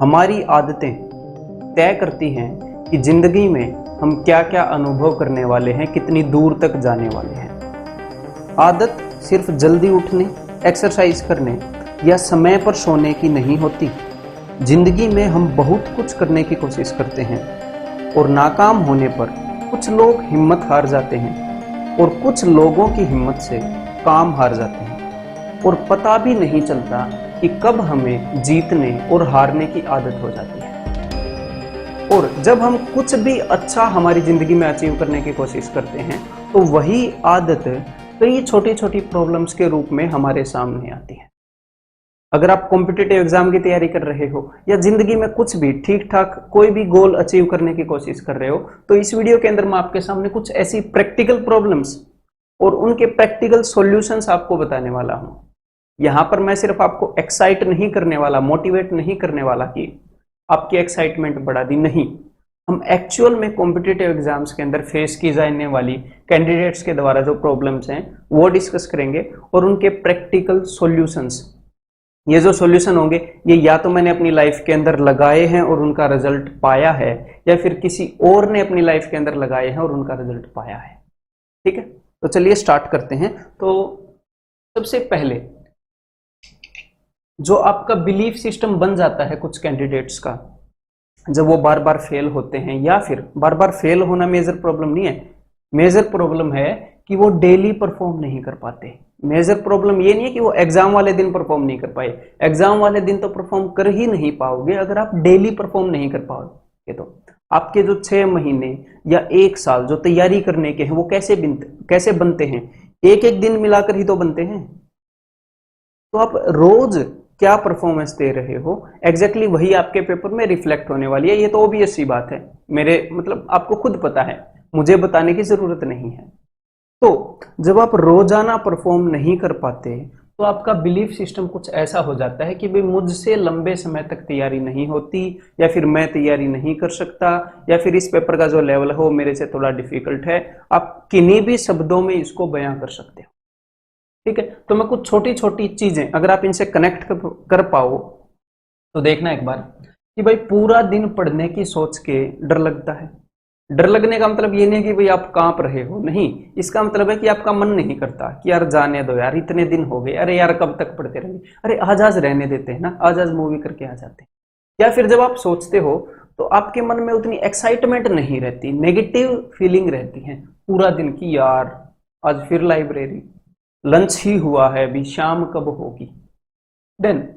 हमारी आदतें तय करती हैं कि जिंदगी में हम क्या क्या अनुभव करने वाले हैं, कितनी दूर तक जाने वाले हैं। आदत सिर्फ जल्दी उठने, एक्सरसाइज करने या समय पर सोने की नहीं होती। जिंदगी में हम बहुत कुछ करने की कोशिश करते हैं और नाकाम होने पर कुछ लोग हिम्मत हार जाते हैं और कुछ लोगों की हिम्मत से काम हार जाते हैं और पता भी नहीं चलता कि कब हमें जीतने और हारने की आदत हो जाती है। और जब हम कुछ भी अच्छा हमारी जिंदगी में अचीव करने की कोशिश करते हैं तो वही आदत कई छोटी छोटी प्रॉब्लम्स के रूप में हमारे सामने आती है। अगर आप कॉम्पिटिटिव एग्जाम की तैयारी कर रहे हो या जिंदगी में कुछ भी ठीक ठाक कोई भी गोल अचीव करने की कोशिश कर रहे हो, तो इस वीडियो के अंदर मैं आपके सामने कुछ ऐसी प्रैक्टिकल प्रॉब्लम्स और उनके प्रैक्टिकल सॉल्यूशंस आपको बताने वाला हूं। यहां पर मैं सिर्फ आपको एक्साइट नहीं करने वाला, मोटिवेट नहीं करने वाला कि आपकी एक्साइटमेंट बढ़ा दी, नहीं। हम एक्चुअल में कॉम्पिटिटिव एग्जाम्स के अंदर फेस की जाने वाली कैंडिडेट्स के द्वारा जो प्रॉब्लम्स हैं वो डिस्कस करेंगे और उनके प्रैक्टिकल सॉल्यूशंस। ये जो सॉल्यूशन होंगे ये या तो मैंने अपनी लाइफ के अंदर लगाए हैं और उनका रिजल्ट पाया है, या फिर किसी और ने अपनी लाइफ के अंदर लगाए हैं और उनका रिजल्ट पाया है। ठीक है, तो चलिए स्टार्ट करते हैं। तो सबसे पहले जो आपका बिलीफ सिस्टम बन जाता है कुछ कैंडिडेट्स का, जब वो बार बार फेल होते हैं, या फिर बार बार फेल होना मेजर प्रॉब्लम नहीं है, मेजर प्रॉब्लम है कि वो डेली परफॉर्म नहीं कर पाते। मेजर प्रॉब्लम ये नहीं है कि वो एग्जाम वाले दिन परफॉर्म नहीं कर पाए, एग्जाम वाले दिन तो परफॉर्म कर ही नहीं पाओगे अगर आप डेली परफॉर्म नहीं कर पाओगे। तो आपके जो 6 महीने या 1 साल जो तैयारी करने के हैं वो कैसे बनते हैं, एक एक दिन मिलाकर ही तो बनते हैं। तो आप रोज क्या परफॉर्मेंस दे रहे हो, एग्जैक्टली वही आपके पेपर में रिफ्लेक्ट होने वाली है। ये तो ऑब्वियस सी बात है, मेरे मतलब आपको खुद पता है, मुझे बताने की जरूरत नहीं है। तो जब आप रोजाना परफॉर्म नहीं कर पाते तो आपका बिलीफ सिस्टम कुछ ऐसा हो जाता है कि भाई मुझसे लंबे समय तक तैयारी नहीं होती, या फिर मैं तैयारी नहीं कर सकता, या फिर इस पेपर का जो लेवल है वो मेरे से थोड़ा डिफिकल्ट है। आप किन्हीं भी शब्दों में इसको बयां कर सकते हो। ठीक है, तो मैं कुछ छोटी छोटी चीजें, अगर आप इनसे कनेक्ट कर पाओ तो देखना एक बार कि भाई पूरा दिन पढ़ने की सोच के डर लगता है। डर लगने का मतलब ये नहीं कि भाई आप कांप रहे हो, नहीं, इसका मतलब है कि आपका मन नहीं करता कि यार जाने दो यार, इतने दिन हो गए, अरे यार कब तक पढ़ते रहेंगे, अरे आज आज रहने देते हैं ना, आज आज मूवी करके आ जाते हैं। या फिर जब आप सोचते हो तो आपके मन में उतनी एक्साइटमेंट नहीं रहती, नेगेटिव फीलिंग रहती है पूरा दिन की, यार आज फिर लाइब्रेरी, लंच ही हुआ है, अभी शाम कब होगी। देन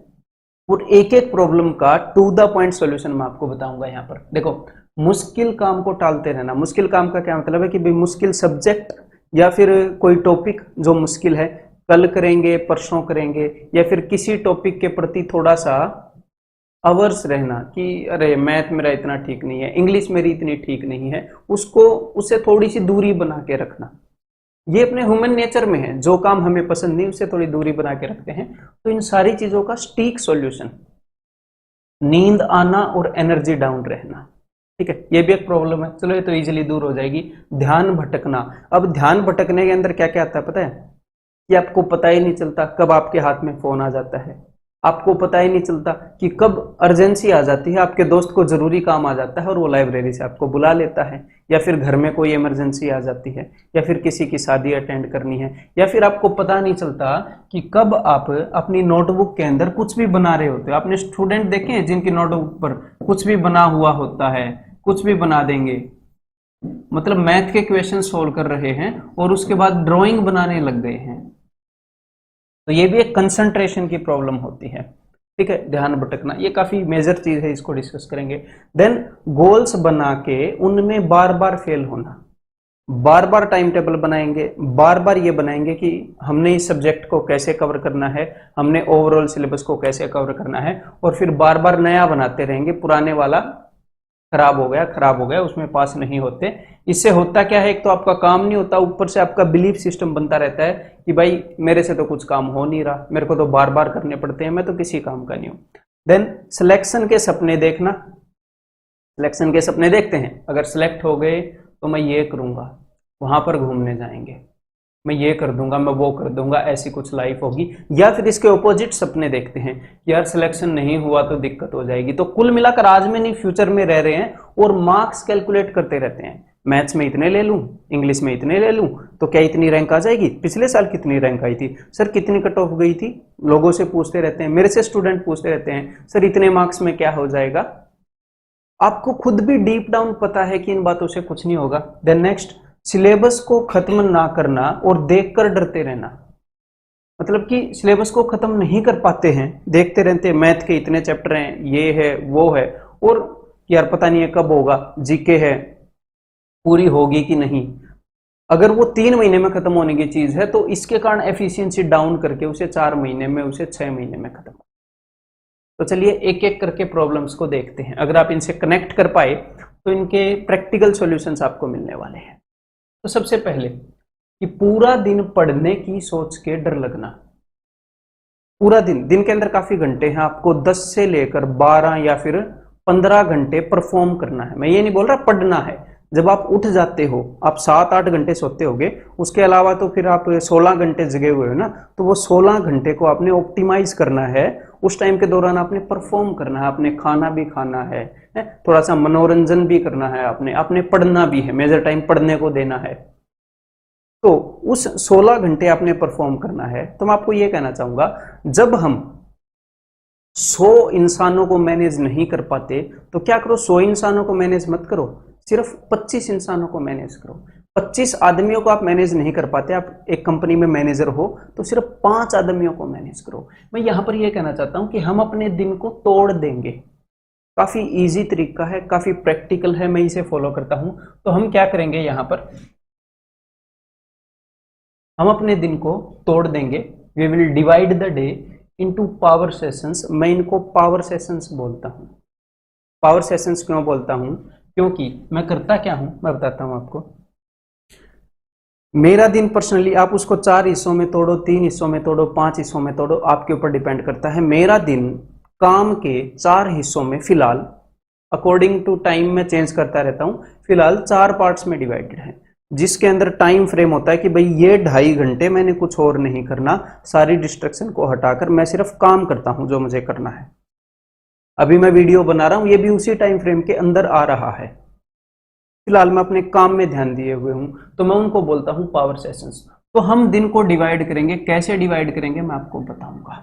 वो एक एक प्रॉब्लम का टू द पॉइंट सॉल्यूशन मैं आपको बताऊंगा। यहाँ पर देखो, मुश्किल काम को टालते रहना। मुश्किल काम का क्या मतलब है कि भाई मुश्किल सब्जेक्ट या फिर कोई टॉपिक जो मुश्किल है कल करेंगे, परसों करेंगे, या फिर किसी टॉपिक के प्रति थोड़ा सा अवर्स रहना कि अरे मैथ मेरा इतना ठीक नहीं है, इंग्लिश मेरी इतनी ठीक नहीं है, उससे थोड़ी सी दूरी बना के रखना। ये अपने ह्यूमन नेचर में है, जो काम हमें पसंद नहीं उससे थोड़ी दूरी बना के रखते हैं। तो इन सारी चीजों का स्टीक सॉल्यूशन, नींद आना और एनर्जी डाउन रहना। ठीक है, ये भी एक प्रॉब्लम है, चलो ये तो इजीली दूर हो जाएगी। ध्यान भटकना। अब ध्यान भटकने के अंदर क्या क्या आता है पता है, कि आपको पता ही नहीं चलता कब आपके हाथ में फोन आ जाता है, आपको पता ही नहीं चलता कि कब अर्जेंसी आ जाती है, आपके दोस्त को जरूरी काम आ जाता है और वो लाइब्रेरी से आपको बुला लेता है, या फिर घर में कोई इमरजेंसी आ जाती है, या फिर किसी की शादी अटेंड करनी है, या फिर आपको पता नहीं चलता कि कब आप अपनी नोटबुक के अंदर कुछ भी बना रहे होते हो। आपने स्टूडेंट देखे हैं जिनकी नोटबुक पर कुछ भी बना हुआ होता है, कुछ भी बना देंगे, मतलब मैथ के क्वेश्चन सोल्व कर रहे हैं और उसके बाद ड्राइंग बनाने लग गए हैं। तो ये भी एक कंसंट्रेशन की प्रॉब्लम होती है। ठीक है, ध्यान भटकना ये काफी मेजर चीज है, इसको डिस्कस करेंगे। देन गोल्स बना के उनमें बार बार फेल होना। बार बार टाइम टेबल बनाएंगे, बार बार ये बनाएंगे कि हमने इस सब्जेक्ट को कैसे कवर करना है, हमने ओवरऑल सिलेबस को कैसे कवर करना है, और फिर बार बार नया बनाते रहेंगे। पुराने वाला खराब हो गया, उसमें पास नहीं होते। इससे होता क्या है, एक तो आपका काम नहीं होता, ऊपर से आपका बिलीफ सिस्टम बनता रहता है कि भाई मेरे से तो कुछ काम हो नहीं रहा, मेरे को तो बार बार करने पड़ते हैं, मैं तो किसी काम का नहीं हूं। देन सिलेक्शन के सपने देखना। सिलेक्शन के सपने देखते हैं, अगर सिलेक्ट हो गए तो मैं ये करूंगा, वहां पर घूमने जाएंगे, मैं ये कर दूंगा, मैं वो कर दूंगा, ऐसी कुछ लाइफ होगी। या फिर इसके ऑपोजिट सपने देखते हैं कि यार सिलेक्शन नहीं हुआ तो दिक्कत हो जाएगी। तो कुल मिलाकर आज में नहीं फ्यूचर में रह रहे हैं और मार्क्स कैलकुलेट करते रहते हैं। मैथ्स में इतने ले लूं, इंग्लिश में इतने ले लूं तो क्या इतनी रैंक आ जाएगी, पिछले साल कितनी रैंक आई थी सर, कितनी कट ऑफ गई थी, लोगों से पूछते रहते हैं, मेरे से स्टूडेंट पूछते रहते हैं सर इतने मार्क्स में क्या हो जाएगा। आपको खुद भी डीप डाउन पता है कि इन बातों से कुछ नहीं होगा। देन नेक्स्ट, सिलेबस को खत्म ना करना और देखकर डरते रहना। मतलब कि सिलेबस को खत्म नहीं कर पाते हैं, देखते रहते हैं मैथ के इतने चैप्टर हैं, ये है वो है, और यार पता नहीं है कब होगा, जीके है पूरी होगी कि नहीं। अगर वो 3 महीने में खत्म होने की चीज है तो इसके कारण एफिशिएंसी डाउन करके उसे 4 महीने में, उसे 6 महीने में खत्म। तो चलिए एक एक करके प्रॉब्लम्स को देखते हैं। अगर आप इनसे कनेक्ट कर पाए तो इनके प्रैक्टिकल सॉल्यूशंस आपको मिलने वाले हैं। तो सबसे पहले कि पूरा दिन पढ़ने की सोच के डर लगना। पूरा दिन के अंदर काफी घंटे हैं, आपको 10 से लेकर 12 या फिर 15 घंटे परफॉर्म करना है। मैं ये नहीं बोल रहा पढ़ना है। जब आप उठ जाते हो, आप 7-8 घंटे सोते होगे, उसके अलावा तो फिर आप 16 घंटे जगे हुए हो ना, तो वो 16 घंटे को आपने ऑप्टिमाइज करना है। उस टाइम के दौरान आपने परफॉर्म करना है, आपने खाना भी खाना है, थोड़ा सा मनोरंजन भी करना है, आपने पढ़ना भी है, मेजर टाइम पढ़ने को देना है। तो उस 16 घंटे आपने परफॉर्म करना है। तो मैं आपको ये कहना चाहूंगा, जब हम 100 इंसानों को मैनेज नहीं कर पाते तो क्या करो, 100 इंसानों को मैनेज मत करो, सिर्फ 25 इंसानों को मैनेज करो। 25 आदमियों को आप मैनेज नहीं कर पाते, आप एक कंपनी में मैनेजर हो तो सिर्फ 5 आदमियों को मैनेज करो। मैं यहां पर यह कहना चाहता हूं कि हम अपने दिन को तोड़ देंगे। काफी इजी तरीका है, काफी प्रैक्टिकल है, मैं इसे फॉलो करता हूं। तो हम क्या करेंगे, यहां पर हम अपने दिन को तोड़ देंगे। We will divide the day into power sessions. मैं इनको पावर सेशंस बोलता हूं। पावर सेशंस क्यों बोलता हूं, क्योंकि मैं करता क्या हूं, मैं बताता हूं आपको। मेरा दिन पर्सनली, आप उसको 4 हिस्सों में तोड़ो, 3 हिस्सों में तोड़ो, 5 हिस्सों में तोड़ो, आपके ऊपर डिपेंड करता है। मेरा दिन काम के 4 हिस्सों में फिलहाल, अकॉर्डिंग टू टाइम में चेंज करता रहता हूं, फिलहाल 4 पार्ट्स में डिवाइडेड है, जिसके अंदर टाइम फ्रेम होता है कि भाई ये 2.5 घंटे मैंने कुछ और नहीं करना, सारी डिस्ट्रैक्शन को हटाकर मैं सिर्फ काम करता हूं जो मुझे करना है। अभी मैं वीडियो बना रहा हूं, ये भी उसी टाइम फ्रेम के अंदर आ रहा है। फिलहाल मैं अपने काम में ध्यान दिए हुए हूं, तो मैं उनको बोलता हूं पावर सेशंस। तो हम दिन को डिवाइड करेंगे, कैसे डिवाइड करेंगे मैं आपको बताऊंगा,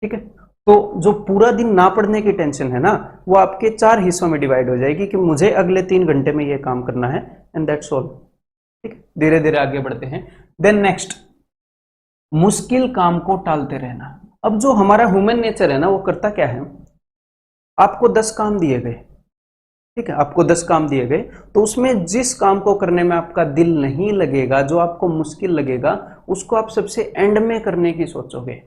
ठीक है। तो जो पूरा दिन ना पढ़ने की टेंशन है ना, वो आपके 4 हिस्सों में डिवाइड हो जाएगी कि मुझे अगले 3 घंटे में ये काम करना है, एंड दैट्स ऑल, ठीक है। धीरे धीरे आगे बढ़ते हैं। देन नेक्स्ट, मुश्किल काम को टालते रहना। अब जो हमारा ह्यूमन नेचर है ना, वो करता क्या है, आपको 10 काम दिए गए, ठीक है, आपको 10 काम दिए गए, तो उसमें जिस काम को करने में आपका दिल नहीं लगेगा, जो आपको मुश्किल लगेगा, उसको आप सबसे एंड में करने की सोचोगे।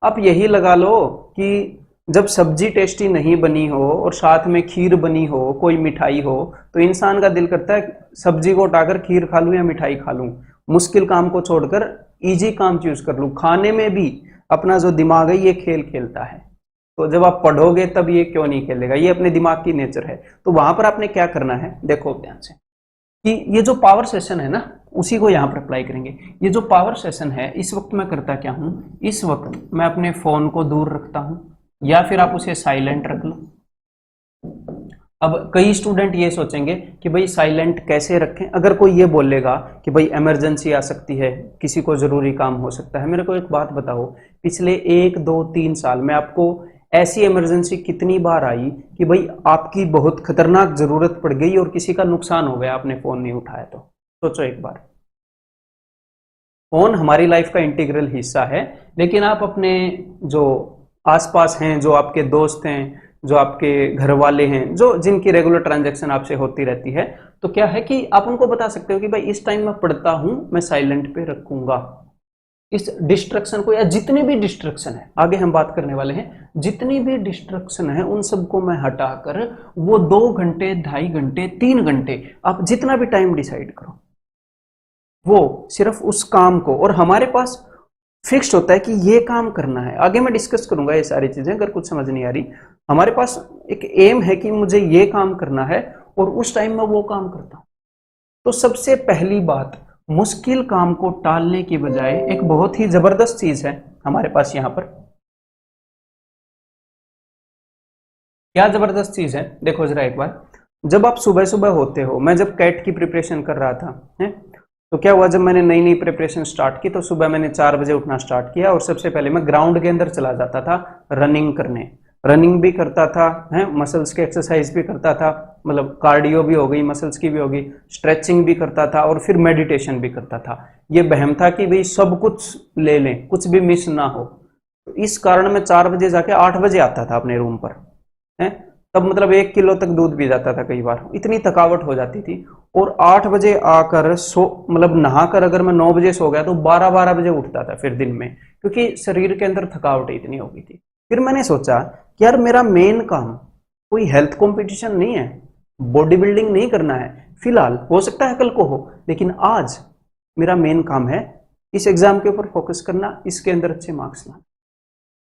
आप यही लगा लो कि जब सब्जी टेस्टी नहीं बनी हो और साथ में खीर बनी हो, कोई मिठाई हो, तो इंसान का दिल करता है सब्जी को उठाकर खीर खा लूं या मिठाई खा लूं, मुश्किल काम को छोड़कर इजी काम चूज कर लूं। खाने में भी अपना जो दिमाग है ये खेल खेलता है। तो जब आप पढ़ोगे तब ये क्यों नहीं खेलेगा, ये अपने दिमाग की नेचर है। तो वहां पर आपने क्या करना है, देखो ध्यान से, कि ये जो पावर सेशन है ना, उसी को यहां पर अप्लाई करेंगे। ये जो पावर सेशन है, इस वक्त मैं करता क्या हूं, इस वक्त मैं अपने फोन को दूर रखता हूं, या फिर आप उसे साइलेंट रख लो। अब कई स्टूडेंट ये सोचेंगे कि भाई साइलेंट कैसे रखें। अगर कोई ये बोलेगा कि भाई इमरजेंसी आ सकती है, किसी को जरूरी काम हो सकता है, मेरे को एक बात बताओ, पिछले 1, 2, 3 साल में आपको ऐसी इमरजेंसी कितनी बार आई कि भाई आपकी बहुत खतरनाक जरूरत पड़ गई और किसी का नुकसान हो गया, आपने फोन नहीं उठाया? तो सोचो एक बार। फोन हमारी लाइफ का इंटीग्रल हिस्सा है, लेकिन आप अपने जो आसपास हैं, जो आपके दोस्त हैं, जो आपके घर वाले हैं, जो जिनकी रेगुलर ट्रांजैक्शन आपसे होती रहती है, तो क्या है कि आप उनको बता सकते हो कि भाई इस टाइम मैं पढ़ता हूं, मैं साइलेंट पे रखूंगा इस डिस्ट्रक्शन को, या जितनी भी डिस्ट्रक्शन है, आगे हम बात करने वाले हैं, जितनी भी डिस्ट्रक्शन है उन सबको मैं हटाकर वो 2 घंटे, 2.5 घंटे, 3 घंटे, आप जितना भी टाइम डिसाइड करो, वो सिर्फ उस काम को, और हमारे पास फिक्स्ड होता है कि ये काम करना है। आगे मैं डिस्कस करूंगा ये सारी चीजें, अगर कुछ समझ नहीं आ रही। हमारे पास एक एम है कि मुझे ये काम करना है और उस टाइम में वो काम करता हूं। तो सबसे पहली बात, मुश्किल काम को टालने की बजाय एक बहुत ही जबरदस्त चीज है हमारे पास यहाँ पर। क्या जबरदस्त चीज है, देखो जरा एक बार। जब आप सुबह सुबह होते हो, मैं जब कैट की प्रिपरेशन कर रहा था है, तो क्या हुआ, जब मैंने नई नई प्रिपरेशन स्टार्ट की तो सुबह मैंने 4 बजे उठना स्टार्ट किया और सबसे पहले मैं ग्राउंड के अंदर चला जाता था रनिंग करने। रनिंग भी करता था है, मसल्स के एक्सरसाइज भी करता था, मतलब कार्डियो भी हो गई, मसल्स की भी हो गई, स्ट्रेचिंग भी करता था और फिर मेडिटेशन भी करता था। ये बहम था कि भाई सब कुछ ले लें, कुछ भी मिस ना हो। तो इस कारण मैं 4 बजे जाके 8 बजे आता था अपने रूम पर है। तब मतलब 1 किलो तक दूध पी जाता था कई बार, इतनी थकावट हो जाती थी। और 8 बजे आकर मतलब नहाकर अगर मैं 9 बजे सो गया तो 12 बजे उठता था फिर दिन में, क्योंकि शरीर के अंदर थकावट इतनी हो गई थी। फिर मैंने सोचा कि यार मेरा मेन काम कोई हेल्थ कंपटीशन नहीं है, बॉडी बिल्डिंग नहीं करना है फिलहाल, हो सकता है कल को हो, लेकिन आज मेरा मेन काम है इस एग्जाम के ऊपर फोकस करना, इसके अंदर अच्छे मार्क्स लाना।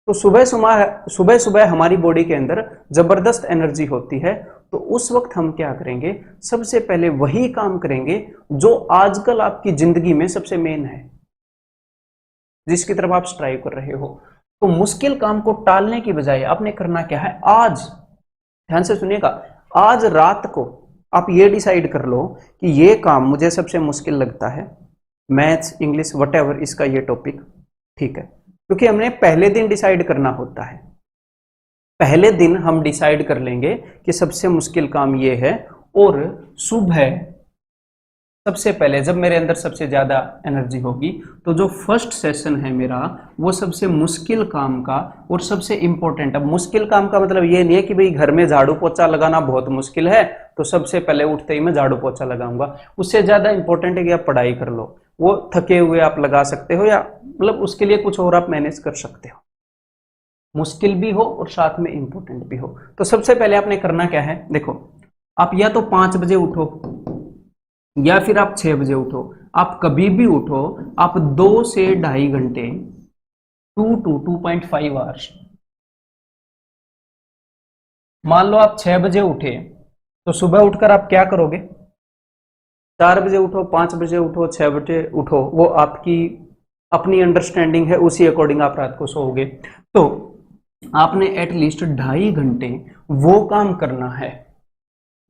तो सुबह सुबह हमारी बॉडी के अंदर जबरदस्त एनर्जी होती है। तो उस वक्त हम क्या करेंगे, सबसे पहले वही काम करेंगे जो आजकल आपकी जिंदगी में सबसे मेन है, जिसकी तरफ आप स्ट्राइव कर रहे हो। तो मुश्किल काम को टालने की बजाय आपने करना क्या है, आज ध्यान से सुनिएगा, आज रात को आप ये डिसाइड कर लो कि ये काम मुझे सबसे मुश्किल लगता है, मैथ्स, इंग्लिश, वटेवर, इसका ये टॉपिक, ठीक है। क्योंकि हमने पहले दिन डिसाइड करना होता है, पहले दिन हम डिसाइड कर लेंगे कि सबसे मुश्किल काम ये है। और सुबह सबसे पहले जब मेरे अंदर सबसे ज्यादा एनर्जी होगी तो जो फर्स्ट सेशन है मेरा वो सबसे मुश्किल काम का और सबसे इंपॉर्टेंट। अब मुश्किल काम का मतलब ये नहीं है कि भाई घर में झाड़ू पोछा लगाना बहुत मुश्किल है तो सबसे पहले उठते ही मैं झाड़ू पोछा लगाऊंगा, उससे ज्यादा इंपॉर्टेंट है कि आप पढ़ाई कर लो। वो थके हुए आप लगा सकते हो या मतलब उसके लिए कुछ और आप मैनेज कर सकते हो, मुश्किल भी हो और साथ में इंपॉर्टेंट भी हो। तो सबसे पहले आपने करना क्या है, देखो आप या तो 5 बजे उठो या फिर आप 6 बजे उठो, आप कभी भी उठो, आप 2 से 2.5 घंटे 2 to 2.5 आवर्स, मान लो आप 6 बजे उठे तो सुबह उठकर आप क्या करोगे, 4 बजे उठो, 5 बजे उठो, 6 बजे उठो, वो आपकी अपनी अंडरस्टैंडिंग है, उसी अकॉर्डिंग आप रात को सोओगे। तो आपने एटलीस्ट 2.5 घंटे वो काम करना है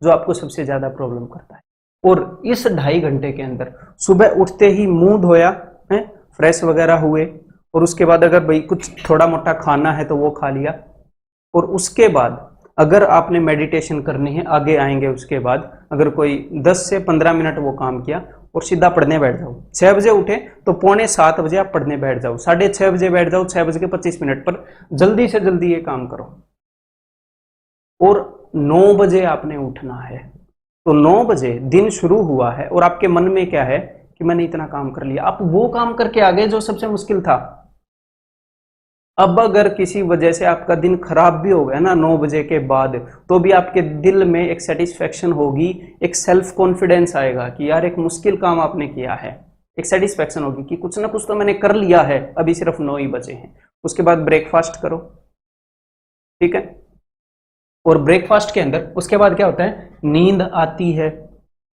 जो आपको सबसे ज्यादा प्रॉब्लम करता है। और इस 2.5 घंटे के अंदर सुबह उठते ही मुंह धोया है, फ्रेश वगैरह हुए, और उसके बाद अगर भाई कुछ थोड़ा मोटा खाना है तो वो खा लिया, और उसके बाद अगर आपने मेडिटेशन करनी है आगे आएंगे, उसके बाद अगर कोई 10 से 15 मिनट वो काम किया और सीधा पढ़ने बैठ जाओ। 6 बजे उठे तो 6:45 बजे आप पढ़ने बैठ जाओ, 6:30 बजे बैठ जाओ, 6 बज के 25 मिनट पर जल्दी से जल्दी ये काम करो। और 9 बजे आपने उठना है, तो 9 बजे दिन शुरू हुआ है और आपके मन में क्या है कि मैंने इतना काम कर लिया, आप वो काम करके आ गए जो सबसे मुश्किल था। अब अगर किसी वजह से आपका दिन खराब भी हो गया ना 9 बजे के बाद, तो भी आपके दिल में एक सेटिस्फेक्शन होगी, एक सेल्फ कॉन्फिडेंस आएगा कि यार एक मुश्किल काम आपने किया है, एक सेटिस्फेक्शन होगी कि कुछ ना कुछ तो मैंने कर लिया है, अभी सिर्फ 9 ही बजे हैं। उसके बाद ब्रेकफास्ट करो, ठीक है, और ब्रेकफास्ट के अंदर उसके बाद क्या होता है, नींद आती है,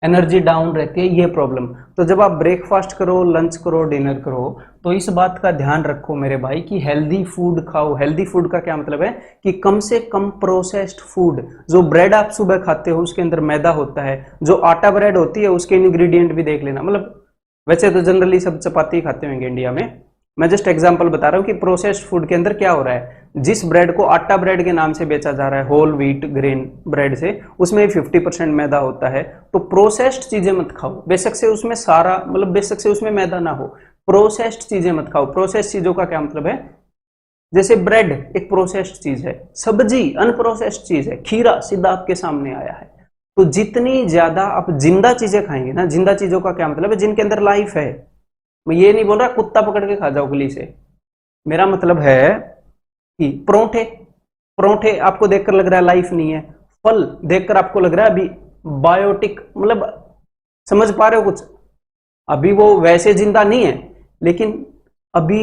एनर्जी डाउन रहती है, ये प्रॉब्लम। तो जब आप ब्रेकफास्ट करो, लंच करो, डिनर करो, तो इस बात का ध्यान रखो मेरे भाई कि हेल्दी फूड खाओ। हेल्दी फूड का क्या मतलब है कि कम से कम प्रोसेस्ड फूड। जो ब्रेड आप सुबह खाते हो उसके अंदर मैदा होता है, जो आटा ब्रेड होती है उसके इंग्रेडिएंट भी देख लेना। मतलब वैसे तो जनरली सब चपाती खाते होंगे इंडिया में, मैं जस्ट एग्जांपल बता रहा हूँ कि प्रोसेस्ड फूड के अंदर क्या हो रहा है। जिस ब्रेड को आटा ब्रेड के नाम से बेचा जा रहा है, होल व्हीट ग्रेन ब्रेड से, उसमें 50% मैदा होता है। तो प्रोसेस्ड चीजें मत खाओ, बेशक से उसमें सारा मतलब बेशक से उसमें मैदा ना हो, प्रोसेस्ड चीजें मत खाओ। प्रोसेस्ड चीजों का क्या मतलब है, जैसे ब्रेड एक प्रोसेस्ड चीज है, सब्जी अनप्रोसेस्ड चीज है, खीरा सीधा आपके सामने आया है। तो जितनी ज्यादा आप जिंदा चीजें खाएंगे ना, जिंदा चीजों का क्या मतलब है, जिनके अंदर लाइफ है। मैं ये नहीं बोल रहा कुत्ता पकड़ के खा जाओ गली से, मेरा मतलब है कि परोठे, परोठे आपको देखकर लग रहा है लाइफ नहीं है, फल देखकर आपको लग रहा है अभी बायोटिक, मतलब समझ पा रहे हो कुछ, अभी वो वैसे जिंदा नहीं है लेकिन अभी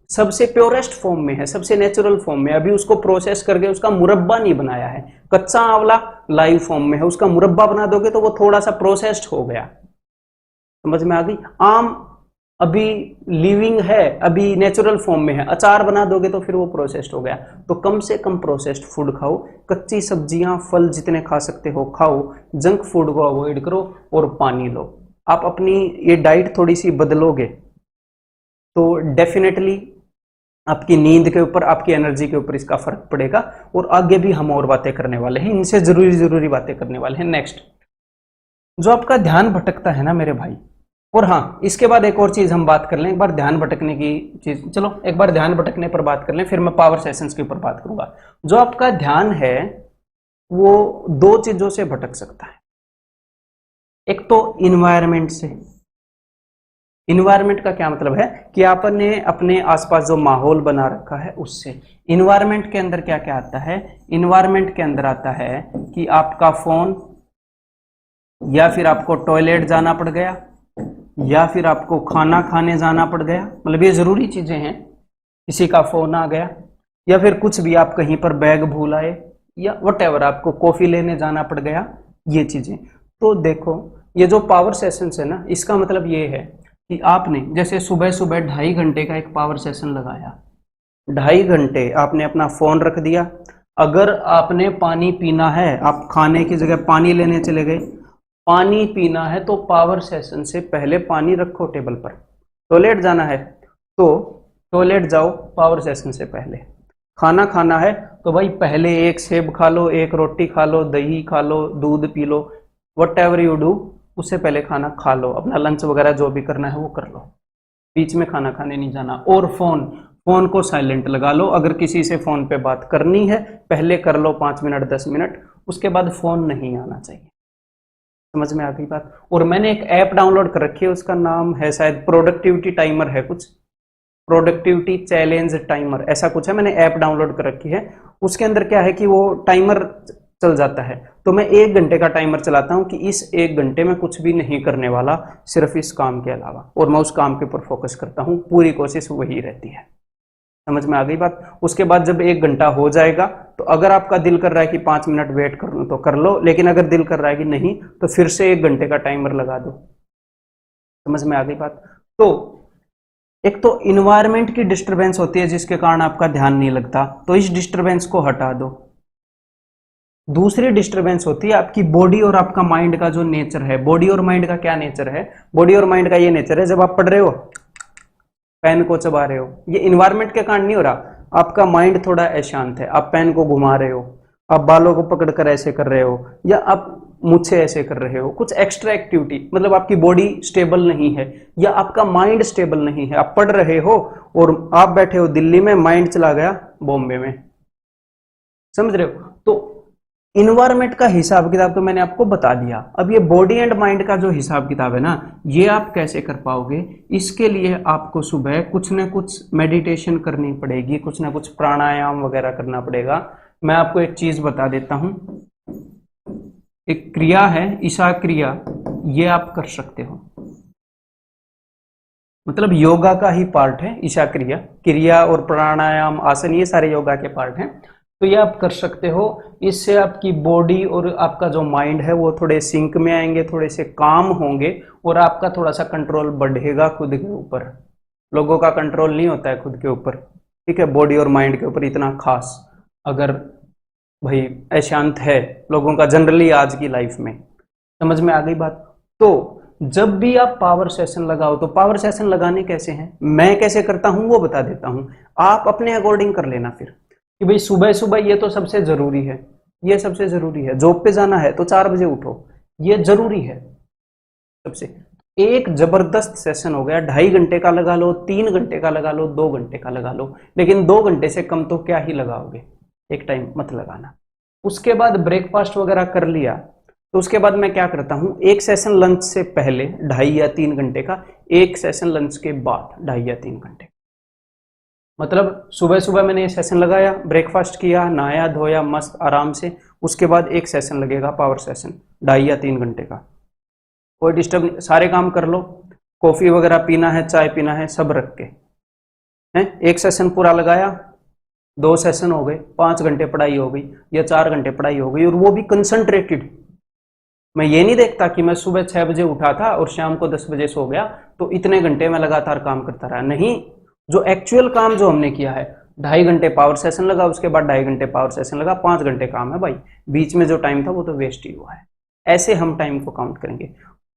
सबसे प्योरेस्ट फॉर्म में है, सबसे नेचुरल फॉर्म में, अभी उसको प्रोसेस करके उसका मुरब्बा नहीं बनाया है। कच्चा आंवला लाइव फॉर्म में है, उसका मुरब्बा बना दोगे तो वो थोड़ा सा प्रोसेस्ड हो गया, समझ में आ गई। आम अभी लिविंग है, अभी नेचुरल फॉर्म में है, अचार बना दोगे तो फिर वो प्रोसेस्ड हो गया। तो कम से कम प्रोसेस्ड फूड खाओ, कच्ची सब्जियां फल जितने खा सकते हो खाओ, जंक फूड को अवॉइड करो और पानी लो। आप अपनी ये डाइट थोड़ी सी बदलोगे तो डेफिनेटली आपकी नींद के ऊपर, आपकी एनर्जी के ऊपर इसका फर्क पड़ेगा। और आगे भी हम और बातें करने वाले हैं, इनसे जरूरी बातें करने वाले हैं। नेक्स्ट, जो आपका ध्यान भटकता है ना मेरे भाई, और हाँ इसके बाद एक और चीज हम बात कर लें, एक बार ध्यान भटकने की चीज, चलो एक बार ध्यान भटकने पर बात कर लें, फिर मैं पावर सेशंस के ऊपर बात करूंगा। जो आपका ध्यान है वो दो चीजों से भटक सकता है। एक तो इन्वायरमेंट से। इन्वायरमेंट का क्या मतलब है कि आपने अपने आसपास जो माहौल बना रखा है उससे। इन्वायरमेंट के अंदर क्या क्या आता है? इन्वायरमेंट के अंदर आता है कि आपका फोन, या फिर आपको टॉयलेट जाना पड़ गया, या फिर आपको खाना खाने जाना पड़ गया, मतलब ये जरूरी चीजें हैं। किसी का फोन आ गया, या फिर कुछ भी, आप कहीं पर बैग भूल आए, या व्हाटएवर, आपको कॉफी लेने जाना पड़ गया, ये चीजें। तो देखो ये जो पावर सेशंस है ना, इसका मतलब ये है कि आपने जैसे सुबह सुबह 2.5 घंटे का एक पावर सेशन लगाया, 2.5 घंटे आपने अपना फोन रख दिया। अगर आपने पानी पीना है, आप खाने की जगह पानी लेने चले गए, पानी पीना है तो पावर सेशन से पहले पानी रखो टेबल पर। टॉयलेट जाना है तो टॉयलेट जाओ पावर सेशन से पहले। खाना खाना है तो भाई पहले एक सेब खा लो, एक रोटी खा लो, दही खा लो, दूध P low, what ever you do, उससे पहले खाना खा लो, अपना लंच वगैरह जो भी करना है वो कर लो, बीच में खाना खाने नहीं जाना। और फोन को साइलेंट लगा लो। अगर किसी से फोन पे बात करनी है पहले कर लो 5 मिनट 10 मिनट, उसके बाद फोन नहीं आना चाहिए। समझ में आ गई बात। और मैंने एक ऐप डाउनलोड कर रखी है, उसका नाम है शायद प्रोडक्टिविटी टाइमर है, कुछ प्रोडक्टिविटी चैलेंज टाइमर ऐसा कुछ है, मैंने ऐप डाउनलोड कर रखी है। उसके अंदर क्या है कि वो टाइमर चल जाता है, तो मैं 1 घंटे का टाइमर चलाता हूं कि इस 1 घंटे में कुछ भी नहीं करने वाला, सिर्फ इस काम के अलावा, और मैं उस काम के ऊपर फोकस करता हूं, पूरी कोशिश वही रहती है। समझ में आ गई बात। उसके बाद जब 1 घंटा हो जाएगा तो अगर आपका दिल कर रहा है कि 5 मिनट वेट कर लो तो कर लो, लेकिन अगर दिल कर रहा है कि नहीं तो फिर से 1 घंटे का टाइमर लगा दो। समझ में आ गई बात। तो एक तो इन्वायरमेंट की डिस्टरबेंस होती है जिसके कारण आपका ध्यान नहीं लगता, तो इस डिस्टरबेंस को हटा दो। दूसरी डिस्टरबेंस होती है आपकी बॉडी और आपका माइंड का जो नेचर है। बॉडी और माइंड का क्या नेचर है? बॉडी और माइंड का ये नेचर है, जब आप पढ़ रहे हो पेन को चबा रहे हो, ये इन्वायरमेंट के कारण नहीं हो रहा, आपका माइंड थोड़ा अशांत है, आप पेन को घुमा रहे हो, आप बालों को पकड़कर ऐसे कर रहे हो, या आप मुझसे ऐसे कर रहे हो, कुछ एक्स्ट्रा एक्टिविटी, मतलब आपकी बॉडी स्टेबल नहीं है या आपका माइंड स्टेबल नहीं है। आप पढ़ रहे हो और आप बैठे हो दिल्ली में, माइंड चला गया बॉम्बे में। समझ रहे हो? तो इन्वायरमेंट का हिसाब किताब तो मैंने आपको बता दिया। अब ये बॉडी एंड माइंड का जो हिसाब किताब है ना, ये आप कैसे कर पाओगे? इसके लिए आपको सुबह कुछ ना कुछ मेडिटेशन करनी पड़ेगी, कुछ ना कुछ प्राणायाम वगैरह करना पड़ेगा। मैं आपको एक चीज बता देता हूं, एक क्रिया है ईशा क्रिया, ये आप कर सकते हो, मतलब योगा का ही पार्ट है ईशा क्रिया। क्रिया और प्राणायाम आसन ये सारे योगा के पार्ट हैं, तो ये आप कर सकते हो। इससे आपकी बॉडी और आपका जो माइंड है वो थोड़े सिंक में आएंगे, थोड़े से काम होंगे, और आपका थोड़ा सा कंट्रोल बढ़ेगा खुद के ऊपर। लोगों का कंट्रोल नहीं होता है खुद के ऊपर, ठीक है, बॉडी और माइंड के ऊपर इतना खास। अगर भाई अशांत है लोगों का जनरली आज की लाइफ में। समझ में आ गई बात। तो जब भी आप पावर सेशन लगाओ, तो पावर सेशन लगाने कैसे हैं, मैं कैसे करता हूं वो बता देता हूं, आप अपने अकॉर्डिंग कर लेना फिर कि भाई सुबह सुबह ये तो सबसे जरूरी है, ये सबसे जरूरी है। जॉब पे जाना है तो 4 बजे उठो, ये जरूरी है सबसे। एक जबरदस्त सेशन हो गया, 2.5 घंटे का लगा लो, 3 घंटे का लगा लो, 2 घंटे का लगा लो, लेकिन 2 घंटे से कम तो क्या ही लगाओगे, एक टाइम मत लगाना। उसके बाद ब्रेकफास्ट वगैरह कर लिया, तो उसके बाद मैं क्या करता हूं, एक सेशन लंच से पहले 2.5 या 3 घंटे का, एक सेशन लंच के बाद 2.5 या 3 घंटे। मतलब सुबह सुबह मैंने ये सेशन लगाया, ब्रेकफास्ट किया, नहाया धोया मस्त आराम से, उसके बाद एक सेशन लगेगा पावर सेशन 2.5 या 3 घंटे का। कोई डिस्टर्ब नहीं, सारे काम कर लो, कॉफी वगैरह पीना है, चाय पीना है, सब रख के हैं। एक सेशन पूरा लगाया, 2 सेशन हो गए, 5 घंटे पढ़ाई हो गई या 4 घंटे पढ़ाई हो गई, और वो भी कंसंट्रेटेड। मैं ये नहीं देखता कि मैं सुबह 6 बजे उठा था और शाम को 10 बजे सो गया तो इतने घंटे में लगातार काम करता रहा। नहीं, जो एक्चुअल काम जो हमने किया है, 2.5 घंटे पावर सेशन लगा, उसके बाद 2.5 घंटे पावर सेशन लगा, 5 घंटे काम है भाई, बीच में जो टाइम था वो तो वेस्ट ही हुआ है। ऐसे हम टाइम को काउंट करेंगे।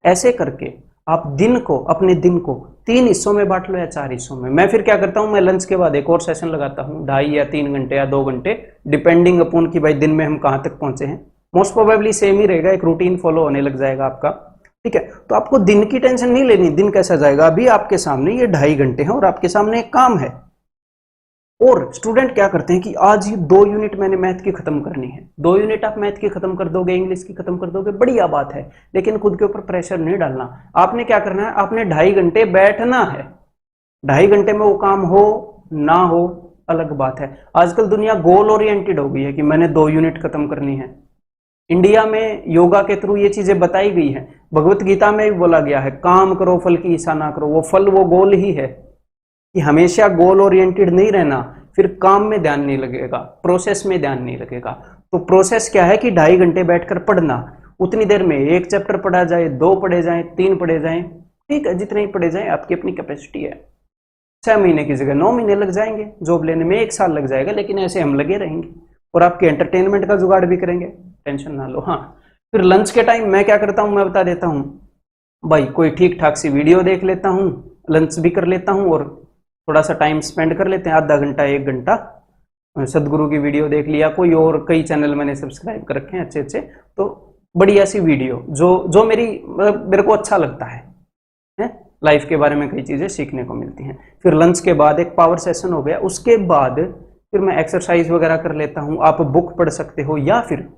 ऐसे करके आप दिन को, अपने दिन को 3 हिस्सों में बांट लो या 4 हिस्सों में। मैं फिर क्या करता हूं, मैं लंच के बाद एक और सेशन लगाता हूं, 2.5 या 3 घंटे या 2 घंटे, डिपेंडिंग अपॉन कि भाई दिन में हम कहां तक पहुंचे हैं। मोस्ट प्रोबेबली सेम ही रहेगा, एक रूटीन फॉलो होने लग जाएगा आपका, ठीक है। तो आपको दिन की टेंशन नहीं लेनी, दिन कैसा जाएगा। अभी आपके सामने ये 2.5 घंटे हैं और आपके सामने एक काम है। और स्टूडेंट क्या करते हैं कि आज ही 2 यूनिट मैंने मैथ की खत्म करनी है। 2 यूनिट आप मैथ की खत्म कर दोगे, इंग्लिश की खत्म कर दोगे, बढ़िया बात है, लेकिन खुद के ऊपर प्रेशर नहीं डालना। आपने क्या करना है, आपने 2.5 घंटे बैठना है। 2.5 घंटे में वो काम हो ना हो अलग बात है। आजकल दुनिया गोल ओरिएंटेड हो गई है कि मैंने 2 यूनिट खत्म करनी है। इंडिया में योगा के थ्रू ये चीजें बताई गई है, भगवत गीता में भी बोला गया है, काम करो फल की इच्छा ना करो। वो फल वो गोल ही है कि हमेशा गोल ओरिएंटेड नहीं रहना, फिर काम में ध्यान नहीं लगेगा, प्रोसेस में ध्यान नहीं लगेगा। तो प्रोसेस क्या है कि 2.5 घंटे बैठकर पढ़ना, उतनी देर में 1 चैप्टर पढ़ा जाए, 2 पढ़े जाए, 3 पढ़े जाए, ठीक है, जितने ही पढ़े जाए, आपकी अपनी कैपेसिटी है। 6 महीने की जगह 9 महीने लग जाएंगे, जॉब लेने में 1 साल लग जाएगा, लेकिन ऐसे हम लगे रहेंगे और आपके एंटरटेनमेंट का जुगाड़ भी करेंगे, टेंशन ना लो। हाँ, फिर लंच के टाइम मैं क्या करता हूं, मैं बता देता हूं भाई, कोई ठीक ठाक सी वीडियो देख लेता हूं, लंच भी कर लेता हूं और थोड़ा सा टाइम स्पेंड कर लेते हैं, आधा घंटा 1 घंटा सदगुरु की वीडियो देख लिया, कोई और कई चैनल मैंने सब्सक्राइब कर रखे हैं अच्छे अच्छे, तो बढ़िया सी वीडियो जो मेरे को अच्छा लगता है, लाइफ के बारे में कई चीजें सीखने को मिलती हैं। फिर लंच के बाद एक पावर सेशन हो गया, उसके बाद फिर मैं एक्सरसाइज वगैरह कर लेता हूँ। आप बुक पढ़ सकते हो या फिर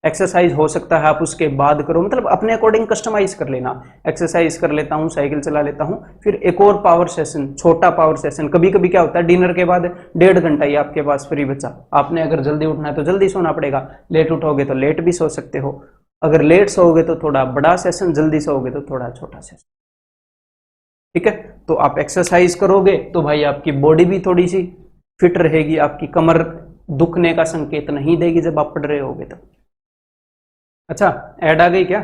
एक्सरसाइज हो सकता है आप उसके बाद करो, मतलब अपने अकॉर्डिंग कस्टमाइज कर लेना। एक्सरसाइज कर लेता हूँ, साइकिल चला लेता हूँ, फिर एक और पावर सेशन, छोटा पावर सेशन। कभी कभी क्या होता है, डिनर के बाद 1.5 घंटा ही आपके पास फ्री बचा। आपने अगर जल्दी उठना है तो जल्दी सोना पड़ेगा, लेट उठोगे तो लेट भी सो सकते हो। अगर लेट सोओगे तो थोड़ा बड़ा सेशन, जल्दी सोओगे तो थोड़ा छोटा सेशन, ठीक है। तो आप एक्सरसाइज करोगे तो भाई आपकी बॉडी भी थोड़ी सी फिट रहेगी, आपकी कमर दुखने का संकेत नहीं देगी जब आप पढ़ रहे होगे तो। अच्छा, ऐड आ गई क्या?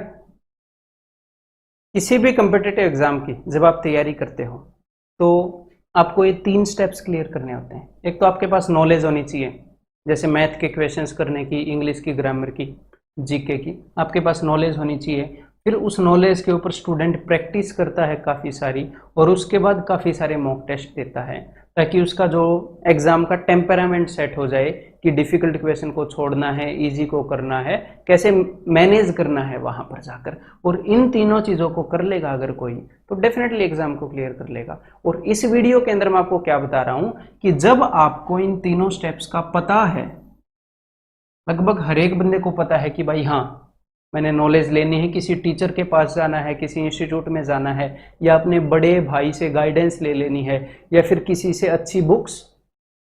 किसी भी कम्पिटिटिव एग्जाम की जब आप तैयारी करते हो तो आपको ये 3 स्टेप्स क्लियर करने होते हैं। एक तो आपके पास नॉलेज होनी चाहिए, जैसे मैथ के क्वेश्चंस करने की, इंग्लिश की, ग्रामर की, जीके की, आपके पास नॉलेज होनी चाहिए। फिर उस नॉलेज के ऊपर स्टूडेंट प्रैक्टिस करता है काफ़ी सारी, और उसके बाद काफ़ी सारे मॉक टेस्ट देता है, ताकि उसका जो एग्जाम का टेम्परामेंट सेट हो जाए कि डिफिकल्ट क्वेश्चन को छोड़ना है, इजी को करना है, कैसे मैनेज करना है वहां पर जाकर। और इन तीनों चीज़ों को कर लेगा अगर कोई, तो डेफिनेटली एग्जाम को क्लियर कर लेगा। और इस वीडियो के अंदर मैं आपको क्या बता रहा हूं कि जब आपको इन तीनों स्टेप्स का पता है, लगभग हर एक बंदे को पता है कि भाई हाँ, मैंने नॉलेज लेनी है, किसी टीचर के पास जाना है, किसी इंस्टीट्यूट में जाना है, या अपने बड़े भाई से गाइडेंस ले लेनी है, या फिर किसी से अच्छी बुक्स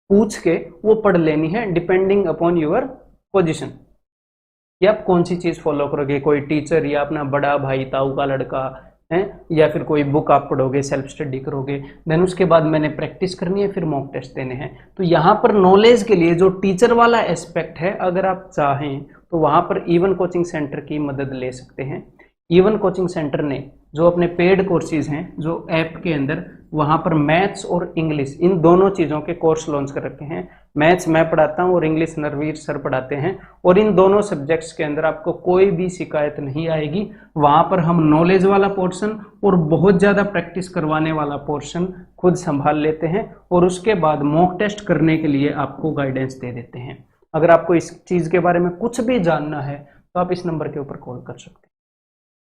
पूछ के वो पढ़ लेनी है, डिपेंडिंग अपॉन योर पोजीशन कि आप कौन सी चीज़ फॉलो करोगे। कोई टीचर या अपना बड़ा भाई, ताऊ का लड़का है, या फिर कोई बुक आप पढ़ोगे, सेल्फ स्टडी करोगे। देन उसके बाद मैंने प्रैक्टिस करनी है, फिर मॉक टेस्ट देने हैं। तो यहाँ पर नॉलेज के लिए जो टीचर वाला एस्पेक्ट है, अगर आप चाहें तो वहाँ पर इवन कोचिंग सेंटर की मदद ले सकते हैं। इवन कोचिंग सेंटर ने जो अपने पेड कोर्सेज हैं, जो ऐप के अंदर, वहाँ पर मैथ्स और इंग्लिश, इन दोनों चीज़ों के कोर्स लॉन्च कर रखे हैं। मैथ्स मैं पढ़ाता हूँ और इंग्लिश नरवीर सर पढ़ाते हैं, और इन दोनों सब्जेक्ट्स के अंदर आपको कोई भी शिकायत नहीं आएगी। वहाँ पर हम नॉलेज वाला पोर्शन और बहुत ज़्यादा प्रैक्टिस करवाने वाला पोर्शन खुद संभाल लेते हैं, और उसके बाद मॉक टेस्ट करने के लिए आपको गाइडेंस दे देते हैं। अगर आपको इस चीज़ के बारे में कुछ भी जानना है तो आप इस नंबर के ऊपर कॉल कर सकते हैं।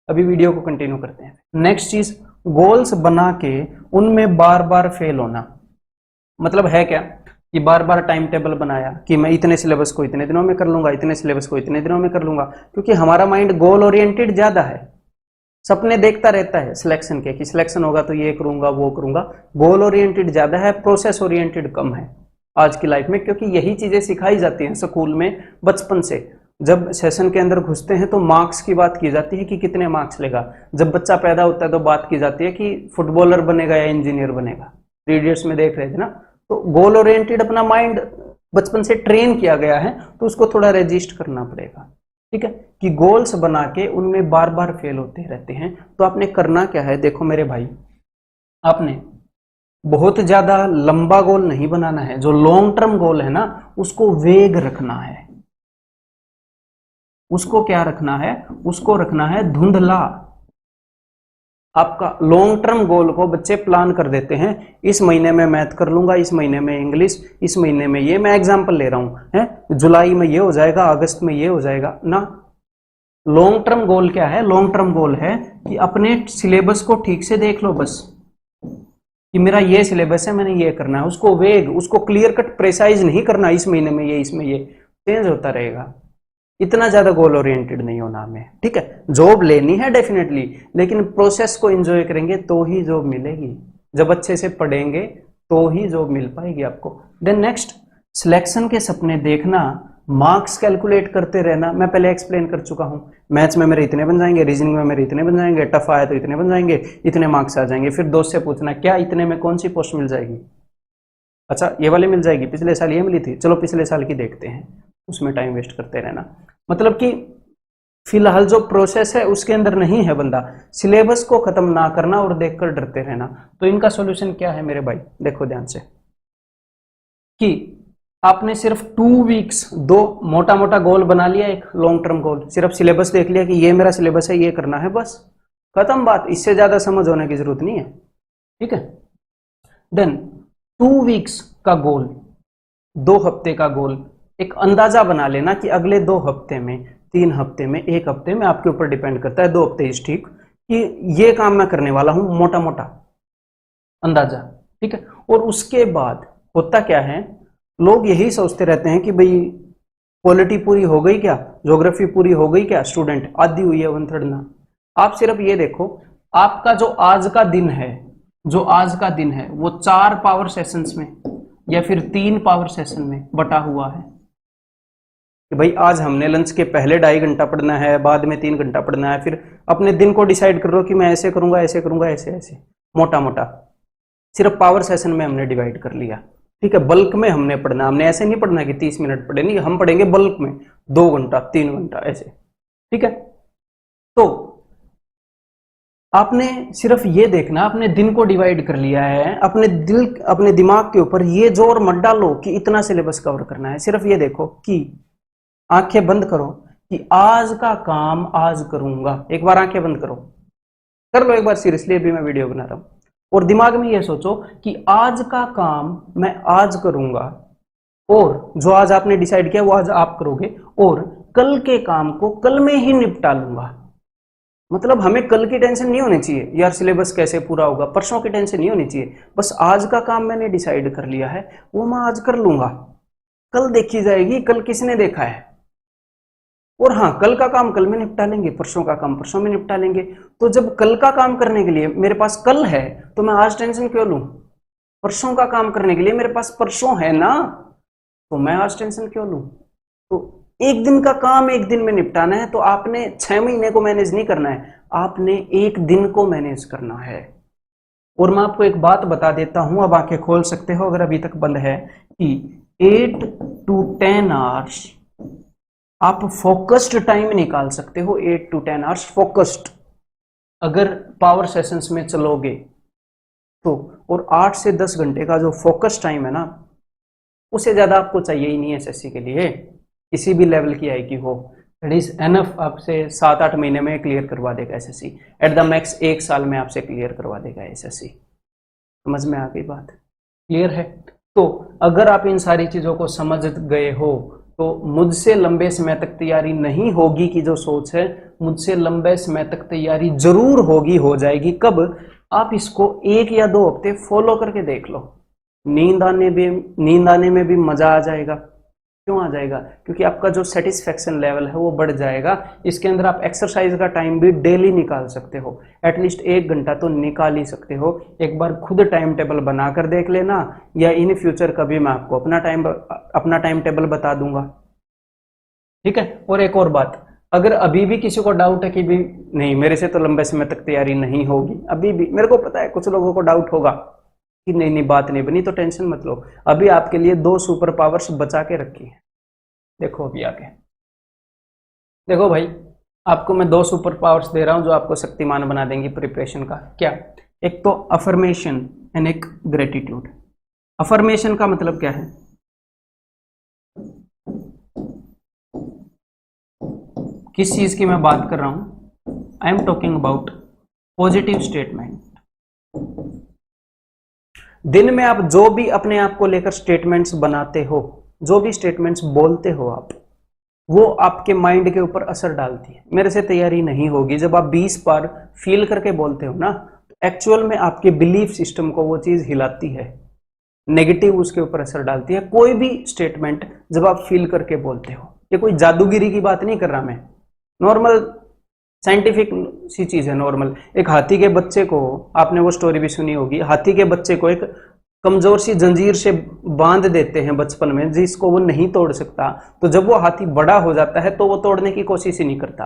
अभी वीडियो को कंटिन्यू करते हैं। नेक्स्ट चीज, गोल्स बना के उनमें बार बार फेल होना। मतलब है क्या कि बार बार टाइम टेबल बनाया कि मैं इतने सिलेबस को इतने दिनों में कर लूंगा, इतने सिलेबस को इतने दिनों में कर लूंगा, क्योंकि हमारा माइंड गोल ओरिएंटेड ज्यादा है, सपने देखता रहता है सिलेक्शन के कि सिलेक्शन होगा तो ये करूंगा वो करूंगा। गोल ओरिएंटेड ज्यादा है, प्रोसेस ओरिएंटेड कम है आज की लाइफ में, क्योंकि यही चीजें सिखाई जाती हैं स्कूल में बचपन से। जब सेशन के अंदर घुसते हैं तो मार्क्स की बात की जाती है कि कितने मार्क्स लेगा। जब बच्चा पैदा होता है तो बात की जाती है कि फुटबॉलर बनेगा या इंजीनियर बनेगा। 3 इडियट्स में देख रहे थे ना। तो गोल ओरिएंटेड अपना माइंड बचपन से ट्रेन किया गया है, तो उसको थोड़ा रजिस्ट करना पड़ेगा। ठीक है, कि गोल्स बना के उनमें बार बार फेल होते रहते हैं। तो आपने करना क्या है, देखो मेरे भाई, आपने बहुत ज्यादा लंबा गोल नहीं बनाना है, जो लॉन्ग टर्म गोल है ना उसको वेग रखना है। उसको क्या रखना है, उसको रखना है धुंधला। आपका लॉन्ग टर्म गोल को बच्चे प्लान कर देते हैं, इस महीने में मैथ कर लूंगा, इस महीने में इंग्लिश, इस महीने में ये, मैं एग्जांपल ले रहा हूं है, जुलाई में ये हो जाएगा, अगस्त में ये हो जाएगा ना। लॉन्ग टर्म गोल क्या है, लॉन्ग टर्म गोल है कि अपने सिलेबस को ठीक से देख लो बस, कि मेरा ये सिलेबस है, मैंने ये करना है। उसको वेग, उसको क्लियर कट प्रेसाइज नहीं करना, इस महीने में ये, इसमें ये, चेंज होता रहेगा। इतना ज्यादा गोल ओरिएंटेड नहीं होना हमें, ठीक है। जॉब लेनी है डेफिनेटली, लेकिन प्रोसेस को एंजॉय करेंगे तो ही जॉब मिलेगी। जब अच्छे से पढ़ेंगे तो ही जॉब मिल पाएगी आपको। देन नेक्स्ट, सिलेक्शन के सपने देखना, मार्क्स कैलकुलेट करते रहना। मैं पहले एक्सप्लेन कर चुका हूं, मैथ्स में मेरे इतने बन जाएंगे, रीजनिंग में मेरे इतने बन जाएंगे, टफ आया तो इतने बन जाएंगे, इतने मार्क्स आ जाएंगे। फिर दोस्त से पूछना क्या इतने में कौन सी पोस्ट मिल जाएगी, अच्छा ये वाली मिल जाएगी, पिछले साल ये मिली थी, चलो पिछले साल की देखते हैं, उसमें टाइम वेस्ट करते रहना। मतलब कि फिलहाल जो प्रोसेस है उसके अंदर नहीं है बंदा, सिलेबस को खत्म ना करना और देखकर डरते रहना। तो इनका सॉल्यूशन क्या है मेरे भाई, देखो ध्यान से, कि आपने सिर्फ 2 वीक्स, 2 मोटा मोटा गोल बना लिया, एक लॉन्ग टर्म गोल, सिर्फ सिलेबस देख लिया कि ये मेरा सिलेबस है, ये करना है, बस खत्म बात। इससे ज्यादा समझ होने की जरूरत नहीं है, ठीक है। देन 2 वीक्स का गोल, 2 हफ्ते का गोल, एक अंदाजा बना लेना कि अगले 2 हफ्ते में, 3 हफ्ते में, 1 हफ्ते में, आपके ऊपर डिपेंड करता है, 2 हफ्ते इस ठीक, कि ये काम मैं करने वाला हूं, मोटा मोटा अंदाजा, ठीक है। और उसके बाद होता क्या है, लोग यही सोचते रहते हैं कि भाई पॉलिटी पूरी हो गई क्या, ज्योग्राफी पूरी हो गई क्या, स्टूडेंट आधी हुई है, 1/3 ना। आप सिर्फ ये देखो, आपका जो आज का दिन है, जो आज का दिन है वो 4 पावर सेशंस में या फिर 3 पावर सेशन में बटा हुआ है, कि भाई आज हमने लंच के पहले 2.5 घंटा पढ़ना है, बाद में 3 घंटा पढ़ना है। फिर अपने दिन को डिसाइड कर लो कि मैं ऐसे करूंगा, ऐसे करूंगा, ऐसे ऐसे, मोटा मोटा सिर्फ पावर सेशन में हमने डिवाइड कर लिया, ठीक है। बल्क में हमने पढ़ना, हमने ऐसे नहीं पढ़ना कि 30 मिनट पढ़े, नहीं, हम पढ़ेंगे बल्क में 2 घंटा, 3 घंटा ऐसे, ठीक है। तो आपने सिर्फ ये देखना, अपने दिन को डिवाइड कर लिया है, अपने दिल, अपने दिमाग के ऊपर ये जोर मत डालो कि इतना सिलेबस कवर करना है। सिर्फ ये देखो कि आंखें बंद करो कि आज का काम आज करूंगा। एक बार आंखें बंद करो, कर लो एक बार सीरियसली, अभी मैं वीडियो बना रहा हूं, और दिमाग में ये सोचो कि आज का काम मैं आज करूंगा, और जो आज आपने डिसाइड किया वो आज आप करोगे, और कल के काम को कल में ही निपटा लूंगा। मतलब हमें कल की टेंशन नहीं होनी चाहिए यार सिलेबस कैसे पूरा होगा, परसों की टेंशन नहीं होनी चाहिए, बस आज का काम मैंने डिसाइड कर लिया है वो मैं आज कर लूंगा, कल देखी जाएगी, कल किसने देखा है। और हाँ, कल का काम कल में निपटा लेंगे, परसों का काम परसों में निपटा लेंगे। तो जब कल का काम करने के लिए मेरे पास कल है तो मैं आज टेंशन क्यों लूं, परसों का काम करने के लिए मेरे पास परसों है ना, तो मैं आज टेंशन क्यों लूं। तो एक दिन का काम एक दिन में निपटाना है, तो आपने 6 महीने को मैनेज नहीं करना है, आपने एक दिन को मैनेज करना है। और मैं आपको एक बात बता देता हूं, अब आंखें खोल सकते हो अगर अभी तक बंद है, कि 8 to 10 आवर्स आप फोकस्ड टाइम निकाल सकते हो, 8 to 10 आवर्स फोकस्ड, अगर पावर सेशंस में चलोगे तो। और 8 से 10 घंटे का जो फोकस टाइम है ना, उससे ज्यादा आपको चाहिए ही नहीं एसएससी के लिए, किसी भी लेवल की आई की हो, दैट इज एनफ। आपसे 7-8 महीने में क्लियर करवा देगा एसएससी, एट द मैक्स 1 साल में आपसे क्लियर करवा देगा एसएससी। समझ में आ गई बात, क्लियर है। तो अगर आप इन सारी चीजों को समझ गए हो तो मुझसे लंबे समय तक तैयारी नहीं होगी की जो सोच है, मुझसे लंबे समय तक तैयारी जरूर होगी, हो जाएगी। कब, आप इसको 1 या 2 हफ्ते फॉलो करके देख लो, नींद आने में भी मजा आ जाएगा। क्यों आ जाएगा, क्योंकि आपका जो सेटिस्फेक्शन लेवल है वो बढ़ जाएगा। इसके अंदर आप एक्सरसाइज का टाइम भी डेली निकाल सकते हो, एटलीस्ट 1 घंटा तो निकाल ही सकते हो। एक बार खुद टाइम टेबल बनाकर देख लेना, या इन फ्यूचर कभी मैं आपको अपना टाइम टेबल बता दूंगा, ठीक है। और एक और बात, अगर अभी भी किसी को डाउट है कि भी नहीं मेरे से तो लंबे समय तक तैयारी नहीं होगी, अभी भी मेरे को पता है कुछ लोगों को डाउट होगा कि नहीं बात नहीं बनी, तो टेंशन मत लो, अभी आपके लिए 2 सुपर पावर्स बचा के रखी है। देखो अभी आगे, देखो भाई, आपको मैं 2 सुपर पावर्स दे रहा हूं जो आपको शक्तिमान बना देंगी प्रिपरेशन का। क्या? एक तो अफर्मेशन एंड एक ग्रेटिट्यूड। अफर्मेशन का मतलब क्या है? किस चीज की मैं बात कर रहा हूं? I am talking about positive statement. दिन में आप जो भी अपने आप को लेकर स्टेटमेंट्स बनाते हो, जो भी स्टेटमेंट्स बोलते हो आप, वो आपके माइंड के ऊपर असर डालती है। मेरे से तैयारी नहीं होगी, जब आप 20 बार फील करके बोलते हो ना, तो एक्चुअल में आपके बिलीफ सिस्टम को वो चीज हिलाती है, नेगेटिव उसके ऊपर असर डालती है। कोई भी स्टेटमेंट जब आप फील करके बोलते हो, ये कोई जादूगिरी की बात नहीं कर रहा मैं, नॉर्मल साइंटिफिक सी चीज है। नॉर्मल एक हाथी के बच्चे को, आपने वो स्टोरी भी सुनी होगी, हाथी के बच्चे को एक कमजोर सी जंजीर से बांध देते हैं बचपन में, जिसको वो नहीं तोड़ सकता। तो जब वो हाथी बड़ा हो जाता है तो वो तोड़ने की कोशिश ही नहीं करता।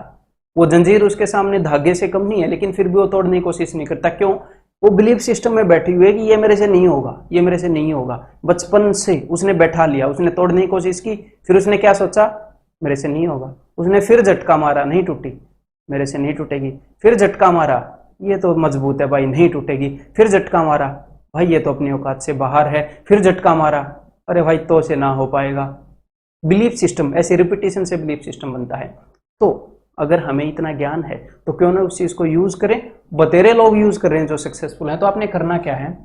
वो जंजीर उसके सामने धागे से कम नहीं है, लेकिन फिर भी वो तोड़ने की कोशिश नहीं करता। क्यों? वो बिलीफ सिस्टम में बैठी हुई है कि ये मेरे से नहीं होगा, ये मेरे से नहीं होगा। बचपन से उसने बैठा लिया, उसने तोड़ने की कोशिश की, फिर उसने क्या सोचा? मेरे से नहीं होगा। उसने फिर झटका मारा, नहीं टूटी, मेरे से नहीं टूटेगी। फिर झटका मारा, ये तो मजबूत है भाई, नहीं टूटेगी। फिर झटका मारा, भाई ये तो अपनी औकात से बाहर है। फिर झटका मारा, अरे भाई तो से ना हो पाएगा। बिलीफ सिस्टम, ऐसे रिपीटेशन से बिलीफ सिस्टम बनता है। तो अगर हमें इतना ज्ञान है तो क्यों ना उस चीज को यूज करें। बतेरे लोग यूज कर रहे हैं जो सक्सेसफुल हैं। तो आपने करना क्या है?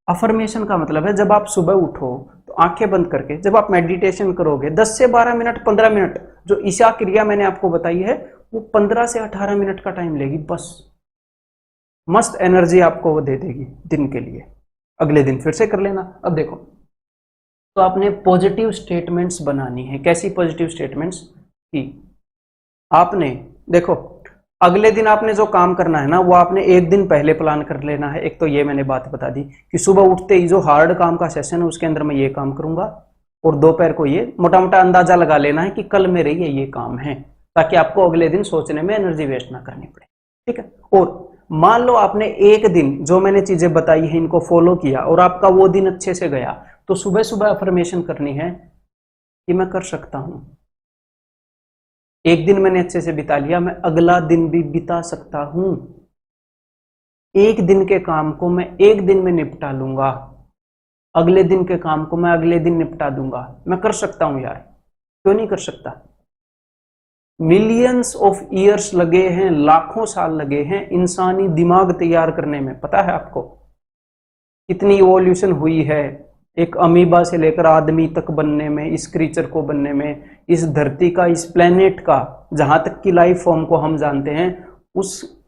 अफर्मेशन का मतलब है, जब आप सुबह उठो तो आंखें बंद करके जब आप मेडिटेशन करोगे 10 से 12 मिनट, 15 मिनट, जो ईशा क्रिया मैंने आपको बताई है वो 15 से 18 मिनट का टाइम लेगी बस। मस्त एनर्जी आपको वो दे देगी दिन के लिए। अगले दिन फिर से कर लेना। अब देखो, तो आपने पॉजिटिव स्टेटमेंट्स बनानी है। कैसी पॉजिटिव स्टेटमेंट्स? की आपने देखो, अगले दिन आपने जो काम करना है ना, वो आपने एक दिन पहले प्लान कर लेना है। एक तो ये मैंने बात बता दी कि सुबह उठते ही जो हार्ड काम का सेशन है उसके अंदर मैं ये काम करूंगा, और दोपहर को ये मोटा मोटा अंदाजा लगा लेना है कि कल मेरे ये काम है, ताकि आपको अगले दिन सोचने में एनर्जी वेस्ट ना करनी पड़े। ठीक है? और मान लो आपने एक दिन जो मैंने चीजें बताई है इनको फॉलो किया और आपका वो दिन अच्छे से गया, तो सुबह सुबह अफर्मेशन करनी है कि मैं कर सकता हूं। एक दिन मैंने अच्छे से बिता लिया, मैं अगला दिन भी बिता सकता हूं। एक दिन के काम को मैं एक दिन में निपटा लूंगा, अगले दिन के काम को मैं अगले दिन निपटा दूंगा। मैं कर सकता हूं यार, क्यों नहीं कर सकता? मिलियंस ऑफ ईयर्स लगे हैं, लाखों साल लगे हैं इंसानी दिमाग तैयार करने में। पता है आपको कितनी इवोल्यूशन हुई है एक अमीबा से लेकर आदमी तक बनने में, इस क्रीचर को बनने में, इस धरती का, इस प्लेनेट का, जहां तक की लाइफ फॉर्म को हम जानते हैं, उस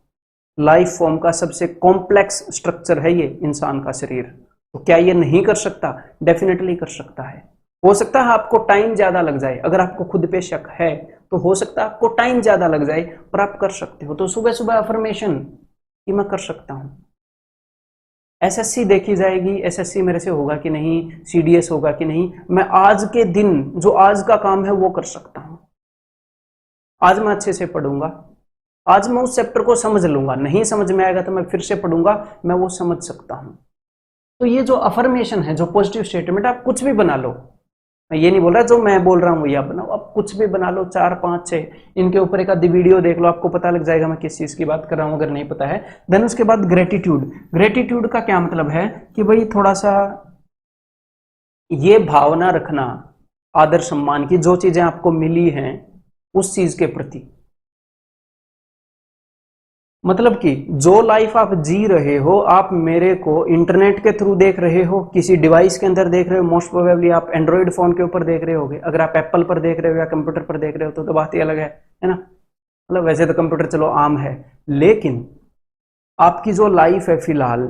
लाइफ फॉर्म का सबसे कॉम्प्लेक्स स्ट्रक्चर है ये इंसान का शरीर। तो क्या ये नहीं कर सकता? डेफिनेटली कर सकता है। हो सकता है आपको टाइम ज्यादा लग जाए, अगर आपको खुद पे शक है तो हो सकता है आपको टाइम ज्यादा लग जाए, पर आप कर सकते हो। तो सुबह सुबह अफर्मेशन कि मैं कर सकता हूं। एसएससी देखी जाएगी, एसएससी मेरे से होगा कि नहीं, सीडीएस होगा कि नहीं, मैं आज के दिन जो आज का काम है वो कर सकता हूं। आज मैं अच्छे से पढ़ूंगा, आज मैं उस चैप्टर को समझ लूंगा, नहीं समझ में आएगा तो मैं फिर से पढ़ूंगा, मैं वो समझ सकता हूं। तो ये जो अफर्मेशन है, जो पॉजिटिव स्टेटमेंट, आप कुछ भी बना लो। मैं ये नहीं बोल रहा जो मैं बोल रहा हूँ ये आप बनाओ, आप कुछ भी बना लो, 4, 5, 6, इनके ऊपर एक आधी वीडियो देख लो, आपको पता लग जाएगा मैं किस चीज की बात कर रहा हूँ, अगर नहीं पता है। देन उसके बाद ग्रेटिट्यूड। ग्रेटिट्यूड का क्या मतलब है कि भाई थोड़ा सा ये भावना रखना आदर सम्मान की, जो चीजें आपको मिली हैं उस चीज के प्रति। मतलब कि जो लाइफ आप जी रहे हो, आप मेरे को इंटरनेट के थ्रू देख रहे हो, किसी डिवाइस के अंदर देख रहे हो, मोस्ट प्रोबेबली आप एंड्रॉइड फोन के ऊपर देख रहे होगे। अगर आप एप्पल पर देख रहे हो या कंप्यूटर पर देख रहे हो तो बात ही अलग है ना। मतलब वैसे तो कंप्यूटर चलो आम है, लेकिन आपकी जो लाइफ है फिलहाल,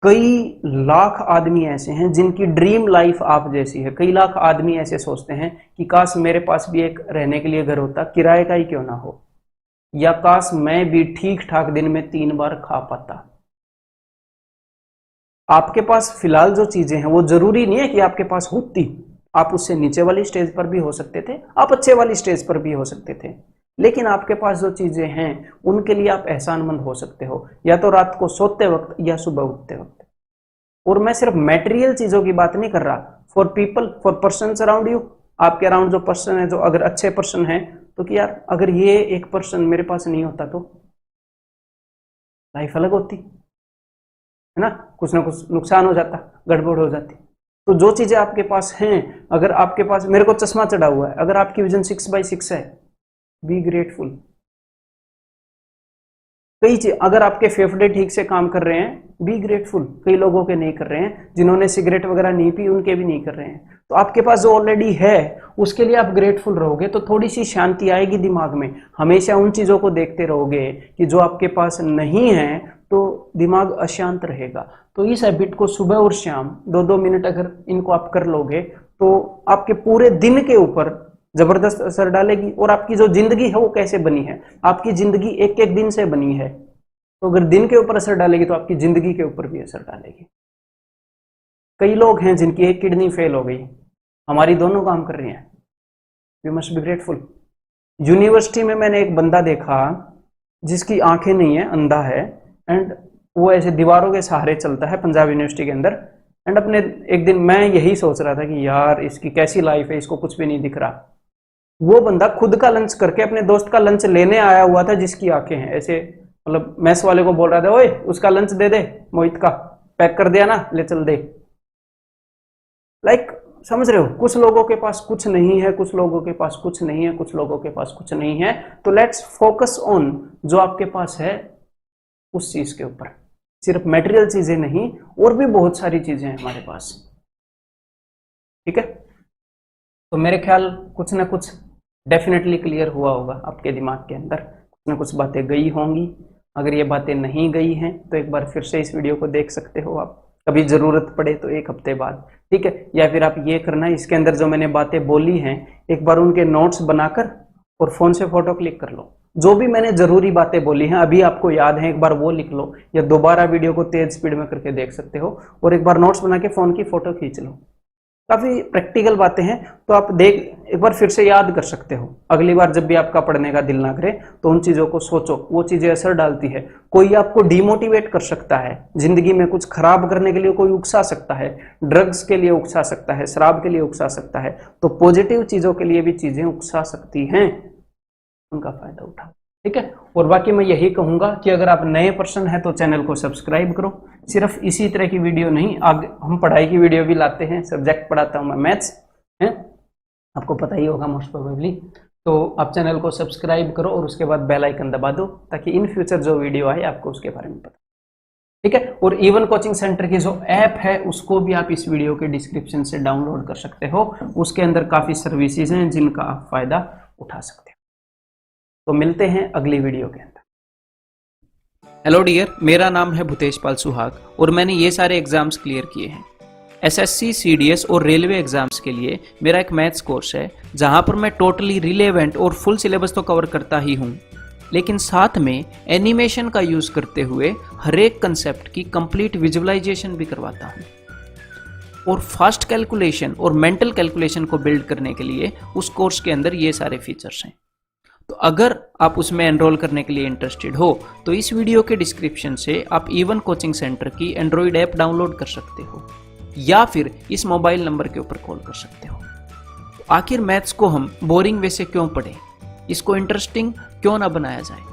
कई लाख आदमी ऐसे हैं जिनकी ड्रीम लाइफ आप जैसी है। कई लाख आदमी ऐसे सोचते हैं कि काश मेरे पास भी एक रहने के लिए घर होता, किराए का ही क्यों ना हो, या काश मैं भी ठीक ठाक दिन में 3 बार खा पाता। आपके पास फिलहाल जो चीजें हैं वो जरूरी नहीं है कि आपके पास होती, आप उससे नीचे वाली स्टेज पर भी हो सकते थे, आप अच्छे वाली स्टेज पर भी हो सकते थे, लेकिन आपके पास जो चीजें हैं उनके लिए आप एहसानमंद हो सकते हो, या तो रात को सोते वक्त या सुबह उठते वक्त। और मैं सिर्फ मेटेरियल चीजों की बात नहीं कर रहा, for people, for person around you. आपके अराउंड जो पर्सन है, जो अगर अच्छे पर्सन है तो कि यार अगर ये 1% मेरे पास नहीं होता तो लाइफ अलग होती है ना, कुछ ना कुछ नुकसान हो जाता, गड़बड़ हो जाती। तो जो चीजें आपके पास हैं, अगर आपके पास, मेरे को चश्मा चढ़ा हुआ है, अगर आपकी विजन 6/6 है, बी ग्रेटफुल। कई चीज, अगर आपके फेफड़े ठीक से काम कर रहे हैं, बी ग्रेटफुल। कई लोगों के नहीं कर रहे हैं, जिन्होंने सिगरेट वगैरह नहीं पी उनके भी नहीं कर रहे हैं। तो आपके पास जो ऑलरेडी है उसके लिए आप ग्रेटफुल रहोगे तो थोड़ी सी शांति आएगी दिमाग में। हमेशा उन चीजों को देखते रहोगे कि जो आपके पास नहीं है तो दिमाग अशांत रहेगा। तो इस हैबिट को सुबह और शाम 2-2 मिनट अगर इनको आप कर लोगे तो आपके पूरे दिन के ऊपर जबरदस्त असर डालेगी। और आपकी जो जिंदगी है वो कैसे बनी है, आपकी जिंदगी एक एक दिन से बनी है, तो अगर दिन के ऊपर असर डालेगी तो आपकी जिंदगी के ऊपर भी असर डालेगी। कई लोग हैं जिनकी एक किडनी फेल हो गई, हमारी दोनों काम कर रही हैं, we must be grateful. University में मैंने एक बंदा देखा जिसकी आंखें नहीं है, अंधा है, एंड वो ऐसे दीवारों के सहारे चलता है पंजाब यूनिवर्सिटी के अंदर। एंड अपने एक दिन मैं यही सोच रहा था कि यार इसकी कैसी लाइफ है, इसको कुछ भी नहीं दिख रहा। वो बंदा खुद का लंच करके अपने दोस्त का लंच लेने आया हुआ था जिसकी आंखें हैं, ऐसे मतलब मैस वाले को बोल रहा था, ओए उसका लंच दे दे, मोहित का पैक कर दिया ना, ले चल दे। लाइक समझ रहे हो, कुछ लोगों के पास कुछ नहीं है, कुछ लोगों के पास कुछ नहीं है, कुछ लोगों के पास कुछ नहीं है। तो लेट्स फोकस ऑन जो आपके पास है उस चीज के ऊपर, सिर्फ मटेरियल चीजें नहीं, और भी बहुत सारी चीजें हैं हमारे पास। ठीक है, तो मेरे ख्याल कुछ ना कुछ डेफिनेटली क्लियर हुआ होगा आपके दिमाग के अंदर, कुछ ना कुछ बातें गई होंगी। अगर ये बातें नहीं गई हैं तो एक बार फिर से इस वीडियो को देख सकते हो आप, कभी जरूरत पड़े तो 1 हफ्ते बाद, ठीक है। या फिर आप ये करना, इसके अंदर जो मैंने बातें बोली हैं एक बार उनके नोट्स बनाकर और फोन से फोटो क्लिक कर लो। जो भी मैंने जरूरी बातें बोली हैं अभी आपको याद है, एक बार वो लिख लो, या दोबारा वीडियो को तेज स्पीड में करके देख सकते हो, और एक बार नोट्स बना के फोन की फोटो खींच लो। काफी प्रैक्टिकल बातें हैं, तो आप देख एक बार फिर से याद कर सकते हो। अगली बार जब भी आपका पढ़ने का दिल ना करे तो उन चीजों को सोचो, वो चीजें असर डालती है। कोई आपको डिमोटिवेट कर सकता है, जिंदगी में कुछ खराब करने के लिए कोई उकसा सकता है, ड्रग्स के लिए उकसा सकता है, शराब के लिए उकसा सकता है, तो पॉजिटिव चीजों के लिए भी चीजें उकसा सकती हैं, उनका फायदा उठाओ, ठीक है। और बाकी मैं यही कहूंगा कि अगर आप नए पर्सन हैं तो चैनल को सब्सक्राइब करो। सिर्फ इसी तरह की वीडियो नहीं, आगे हम पढ़ाई की वीडियो भी लाते हैं। सब्जेक्ट पढ़ाता हूं मैं मैथ्स, है आपको पता ही होगा मोस्ट प्रोबेबली। तो आप चैनल को सब्सक्राइब करो और उसके बाद बेल आइकन दबा दो, ताकि इन फ्यूचर जो वीडियो आए आपको उसके बारे में पता, ठीक है। और इवन कोचिंग सेंटर की जो ऐप है उसको भी आप इस वीडियो के डिस्क्रिप्शन से डाउनलोड कर सकते हो। उसके अंदर काफी सर्विसेज हैं जिनका आप फायदा उठा सकते हो। तो मिलते हैं अगली वीडियो के अंदर। हेलो डियर, मेरा नाम है भूतेश पाल सुहाग और मैंने ये सारे एग्जाम्स क्लियर किए हैं। एसएससी, सीडीएस और रेलवे एग्जाम्स के लिए मेरा एक मैथ्स कोर्स है, जहां पर मैं टोटली रिलेवेंट और फुल सिलेबस तो कवर करता ही हूं, लेकिन साथ में एनिमेशन का यूज करते हुए हर एक कंसेप्ट की कंप्लीट विजुअलाइजेशन भी करवाता हूं। और फास्ट कैलकुलेशन और मेंटल कैलकुलेशन को बिल्ड करने के लिए उस कोर्स के अंदर ये सारे फीचर्स हैं। तो अगर आप उसमें एनरोल करने के लिए इंटरेस्टेड हो तो इस वीडियो के डिस्क्रिप्शन से आप इवन कोचिंग सेंटर की एंड्रॉइड ऐप डाउनलोड कर सकते हो, या फिर इस मोबाइल नंबर के ऊपर कॉल कर सकते हो। तो आखिर मैथ्स को हम बोरिंग वे से क्यों पढ़ें, इसको इंटरेस्टिंग क्यों ना बनाया जाए।